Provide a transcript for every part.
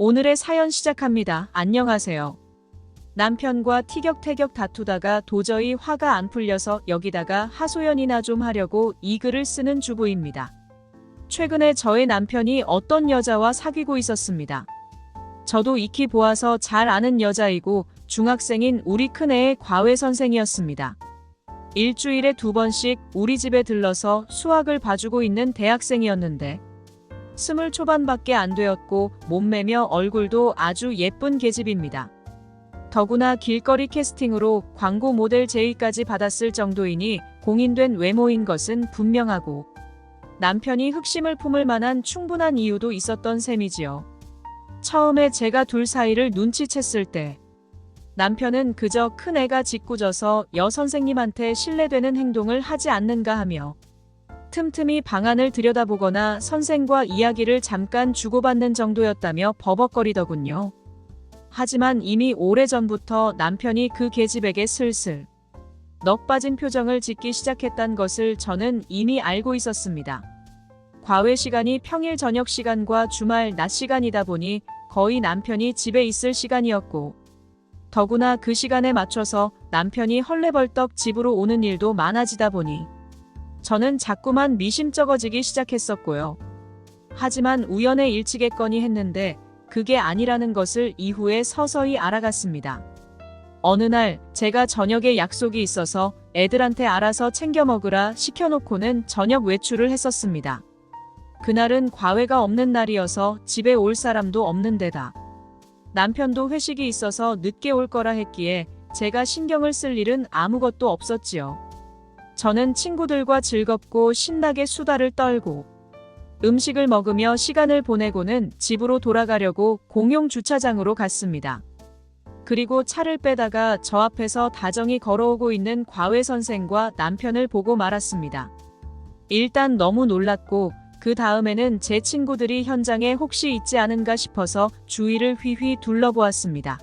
오늘의 사연 시작합니다. 안녕하세요. 남편과 티격태격 다투다가 도저히 화가 안 풀려서 여기다가 하소연이나 좀 하려고 이 글을 쓰는 주부입니다. 최근에 저의 남편이 어떤 여자와 사귀고 있었습니다. 저도 익히 보아서 잘 아는 여자이고 중학생인 우리 큰애의 과외 선생이었습니다. 일주일에 2번씩 우리 집에 들러서 수학을 봐주고 있는 대학생이었는데 20 초반밖에 안 되었고 몸매며 얼굴도 아주 예쁜 계집입니다. 더구나 길거리 캐스팅으로 광고 모델 제의까지 받았을 정도이니 공인된 외모인 것은 분명하고 남편이 흑심을 품을 만한 충분한 이유도 있었던 셈이지요. 처음에 제가 둘 사이를 눈치챘을 때 남편은 그저 큰애가 짓궂어서 여 선생님한테 신뢰되는 행동을 하지 않는가 하며 틈틈이 방안을 들여다보거나 선생과 이야기를 잠깐 주고받는 정도였다며 버벅거리더군요. 하지만 이미 오래전부터 남편이 그 계집에게 슬슬 넋 빠진 표정을 짓기 시작했단 것을 저는 이미 알고 있었습니다. 과외 시간이 평일 저녁 시간과 주말 낮 시간이다 보니 거의 남편이 집에 있을 시간이었고 더구나 그 시간에 맞춰서 남편이 헐레벌떡 집으로 오는 일도 많아지다 보니 저는 자꾸만 미심쩍어지기 시작했었고요. 하지만 우연의 일치겠거니 했는데 그게 아니라는 것을 이후에 서서히 알아갔습니다. 어느 날 제가 저녁에 약속이 있어서 애들한테 알아서 챙겨 먹으라 시켜놓고는 저녁 외출을 했었습니다. 그날은 과외가 없는 날이어서 집에 올 사람도 없는 데다 남편도 회식이 있어서 늦게 올 거라 했기에 제가 신경을 쓸 일은 아무것도 없었지요. 저는 친구들과 즐겁고 신나게 수다를 떨고 음식을 먹으며 시간을 보내고는 집으로 돌아가려고 공용 주차장으로 갔습니다. 그리고 차를 빼다가 저 앞에서 다정히 걸어오고 있는 과외 선생과 남편을 보고 말았습니다. 일단 너무 놀랐고 그 다음에는 제 친구들이 현장에 혹시 있지 않은가 싶어서 주위를 휘휘 둘러보았습니다.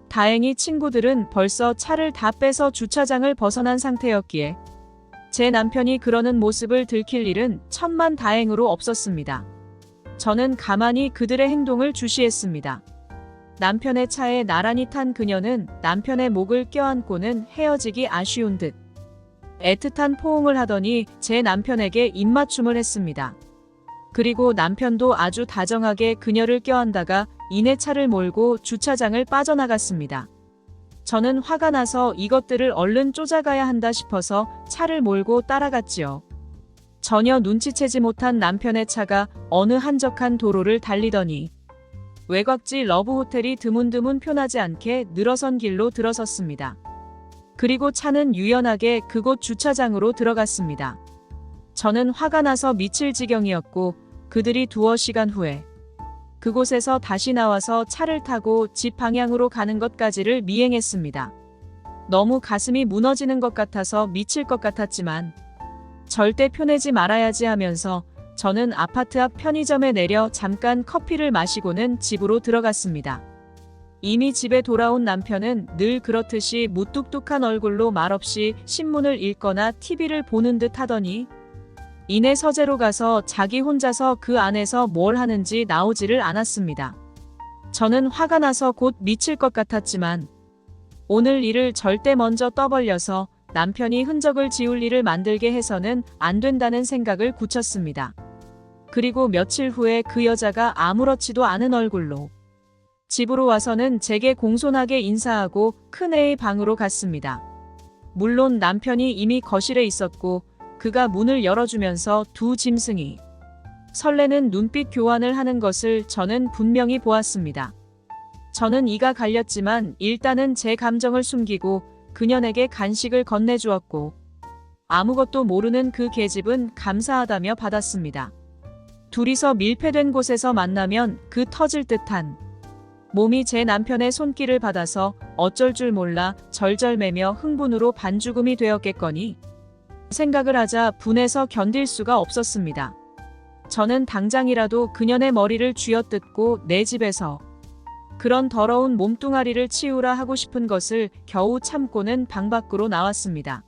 다행히 친구들은 벌써 차를 다 빼서 주차장을 벗어난 상태였기에 제 남편이 그러는 모습을 들킬 일은 천만다행으로 없었습니다. 저는 가만히 그들의 행동을 주시했습니다. 남편의 차에 나란히 탄 그녀는 남편의 목을 껴안고는 헤어지기 아쉬운 듯 애틋한 포옹을 하더니 제 남편에게 입맞춤을 했습니다. 그리고 남편도 아주 다정하게 그녀를 껴안다가 이내 차를 몰고 주차장을 빠져나갔습니다. 저는 화가 나서 이것들을 얼른 쫓아가야 한다 싶어서 차를 몰고 따라갔지요. 전혀 눈치채지 못한 남편의 차가 어느 한적한 도로를 달리더니 외곽지 러브호텔이 드문드문 표나지 않게 늘어선 길로 들어섰습니다. 그리고 차는 유연하게 그곳 주차장으로 들어갔습니다. 저는 화가 나서 미칠 지경이었고 그들이 두어 시간 후에 그곳에서 다시 나와서 차를 타고 집 방향으로 가는 것까지를 미행했습니다. 너무 가슴이 무너지는 것 같아서 미칠 것 같았지만 절대 표내지 말아야지 하면서 저는 아파트 앞 편의점에 내려 잠깐 커피를 마시고는 집으로 들어갔습니다. 이미 집에 돌아온 남편은 늘 그렇듯이 무뚝뚝한 얼굴로 말없이 신문을 읽거나 TV를 보는 듯 하더니 이내 서재로 가서 자기 혼자서 그 안에서 뭘 하는지 나오지를 않았습니다. 저는 화가 나서 곧 미칠 것 같았지만 오늘 일을 절대 먼저 떠벌려서 남편이 흔적을 지울 일을 만들게 해서는 안 된다는 생각을 굳혔습니다. 그리고 며칠 후에 그 여자가 아무렇지도 않은 얼굴로 집으로 와서는 제게 공손하게 인사하고 큰애의 방으로 갔습니다. 물론 남편이 이미 거실에 있었고 그가 문을 열어주면서 두 짐승이 설레는 눈빛 교환을 하는 것을 저는 분명히 보았습니다. 저는 이가 갈렸지만 일단은 제 감정을 숨기고 그녀에게 간식을 건네주었고 아무것도 모르는 그 계집은 감사하다며 받았습니다. 둘이서 밀폐된 곳에서 만나면 그 터질 듯한 몸이 제 남편의 손길을 받아서 어쩔 줄 몰라 절절매며 흥분으로 반죽음이 되었겠거니 생각을 하자 분해서 견딜 수가 없었습니다. 저는 당장이라도 그녀의 머리를 쥐어뜯고 내 집에서 그런 더러운 몸뚱아리를 치우라 하고 싶은 것을 겨우 참고는 방 밖으로 나왔습니다.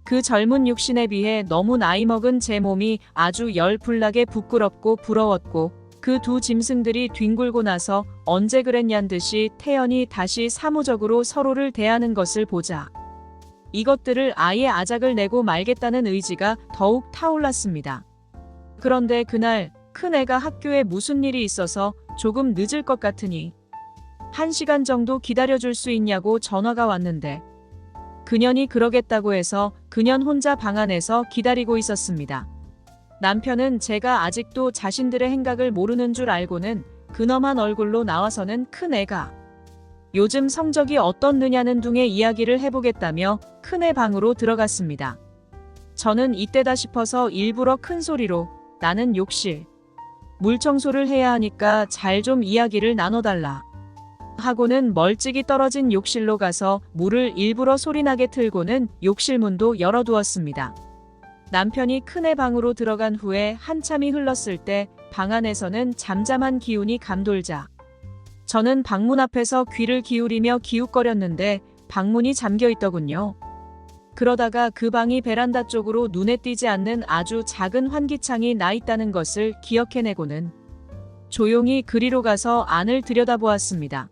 그 젊은 육신에 비해 너무 나이 먹은 제 몸이 아주 열불나게 부끄럽고 부러웠고 그 두 짐승들이 뒹굴고 나서 언제 그랬냔 듯이 태연히 다시 사무적으로 서로를 대하는 것을 보자 이것들을 아예 아작을 내고 말겠다는 의지가 더욱 타올랐습니다. 그런데 그날 큰애가 학교에 무슨 일이 있어서 조금 늦을 것 같으니 1시간 정도 기다려줄 수 있냐고 전화가 왔는데 그년이 그러겠다고 해서 그년 혼자 방 안에서 기다리고 있었습니다. 남편은 제가 아직도 자신들의 행각을 모르는 줄 알고는 근엄한 얼굴로 나와서는 큰애가 요즘 성적이 어떻느냐는 둥의 이야기를 해보겠다며 큰애 방으로 들어갔습니다. 저는 이때다 싶어서 일부러 큰 소리로 나는 욕실 물 청소를 해야 하니까 잘 좀 이야기를 나눠달라 하고는 멀찍이 떨어진 욕실로 가서 물을 일부러 소리나게 틀고는 욕실 문도 열어두었습니다. 남편이 큰애 방으로 들어간 후에 한참이 흘렀을 때 방 안에서는 잠잠한 기운이 감돌자 저는 방문 앞에서 귀를 기울이며 기웃거렸는데 방문이 잠겨 있더군요. 그러다가 그 방이 베란다 쪽으로 눈에 띄지 않는 아주 작은 환기창이 나 있다는 것을 기억해내고는 조용히 그리로 가서 안을 들여다보았습니다.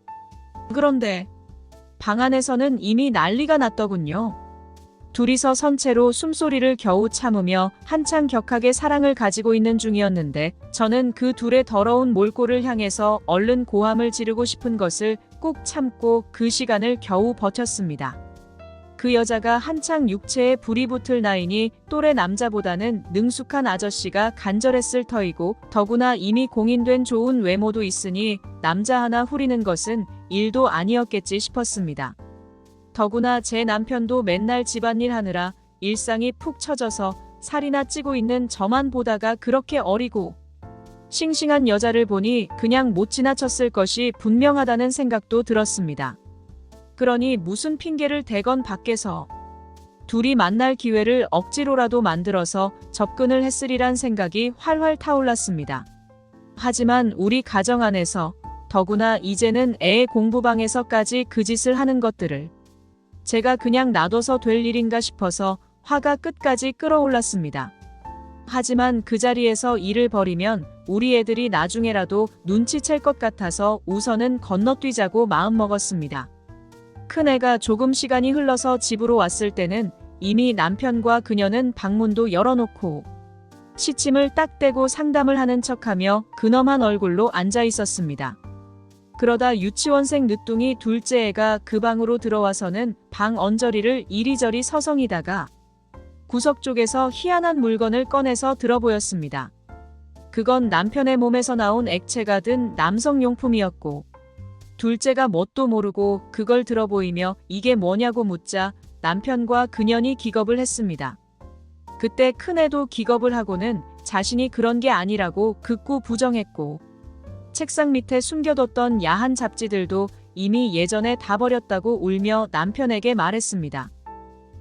그런데 방 안에서는 이미 난리가 났더군요. 둘이서 선체로 숨소리를 겨우 참으며 한창 격하게 사랑을 가지고 있는 중이었는데 저는 그 둘의 더러운 몰골을 향해서 얼른 고함을 지르고 싶은 것을 꾹 참고 그 시간을 겨우 버텼습니다. 그 여자가 한창 육체에 불이 붙을 나이니 또래 남자보다는 능숙한 아저씨가 간절했을 터이고 더구나 이미 공인된 좋은 외모도 있으니 남자 하나 후리는 것은 일도 아니었겠지 싶었습니다. 더구나 제 남편도 맨날 집안일 하느라 일상이 푹 처져서 살이나 찌고 있는 저만 보다가 그렇게 어리고 싱싱한 여자를 보니 그냥 못 지나쳤을 것이 분명하다는 생각도 들었습니다. 그러니 무슨 핑계를 대건 밖에서 둘이 만날 기회를 억지로라도 만들어서 접근을 했으리란 생각이 활활 타올랐습니다. 하지만 우리 가정 안에서 더구나 이제는 애의 공부방에서까지 그 짓을 하는 것들을 제가 그냥 놔둬서 될 일인가 싶어서 화가 끝까지 끓어올랐습니다. 하지만 그 자리에서 일을 벌이면 우리 애들이 나중에라도 눈치챌 것 같아서 우선은 건너뛰자고 마음먹었습니다. 큰애가 조금 시간이 흘러서 집으로 왔을 때는 이미 남편과 그녀는 방문도 열어놓고 시침을 딱 떼고 상담을 하는 척하며 근엄한 얼굴로 앉아 있었습니다. 그러다 유치원생 늦둥이 둘째 애가 그 방으로 들어와서는 방 언저리를 이리저리 서성이다가 구석 쪽에서 희한한 물건을 꺼내서 들어보였습니다. 그건 남편의 몸에서 나온 액체가 든 남성용품이었고 둘째가 뭣도 모르고 그걸 들어보이며 이게 뭐냐고 묻자 남편과 그년이 기겁을 했습니다. 그때 큰애도 기겁을 하고는 자신이 그런 게 아니라고 극구 부정했고 책상 밑에 숨겨뒀던 야한 잡지들도 이미 예전에 다 버렸다고 울며 남편에게 말했습니다.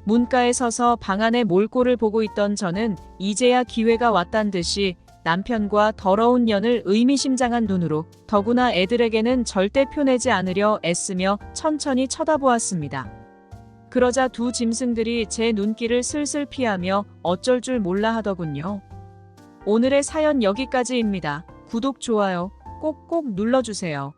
문가에 서서 방 안의 몰골을 보고 있던 저는 이제야 기회가 왔단 듯이 남편과 더러운 년을 의미심장한 눈으로 더구나 애들에게는 절대 표내지 않으려 애쓰며 천천히 쳐다보았습니다. 그러자 두 짐승들이 제 눈길을 슬슬 피하며 어쩔 줄 몰라 하더군요. 오늘의 사연 여기까지입니다. 구독, 좋아요 꼭꼭 눌러주세요.